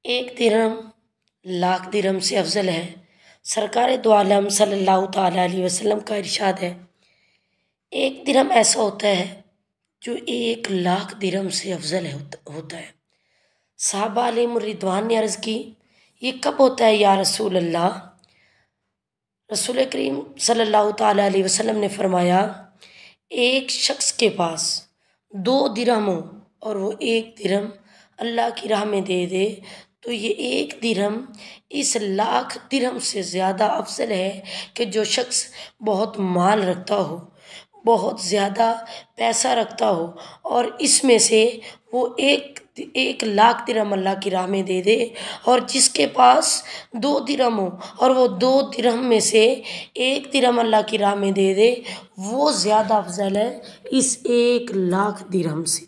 एक दिरहम लाख दिरहम से अफजल है। सरकार दो आलम सल्लल्लाहु ताला अलैहि वसल्लम का इरशाद है, एक दिरहम ऐसा होता है जो 1 लाख दिरहम से अफजल होता है। साहबा अलैहिमुर रिदवान ने अर्ज़ की, ये कब होता है या रसूल अल्लाह? रसूल करीम सल्लल्लाहु ताला अलैहि वसल्लम ने फरमाया, एक शख्स के पास 2 दिरहम हो और वो 1 दिरहम अल्लाह की राह में दे दे, तो ये 1 दिरहम इस लाख दिरहम से ज़्यादा अफजल है कि जो शख्स बहुत माल रखता हो, बहुत ज़्यादा पैसा रखता हो और इसमें से वो 1 लाख दिरहम अल्लाह की राह में दे दे, और जिसके पास 2 दिरहम हो और वो 2 दिरहम में से 1 दिरहम अल्लाह की राह में दे दे, वो ज़्यादा अफजल है इस 1 लाख दिरहम से।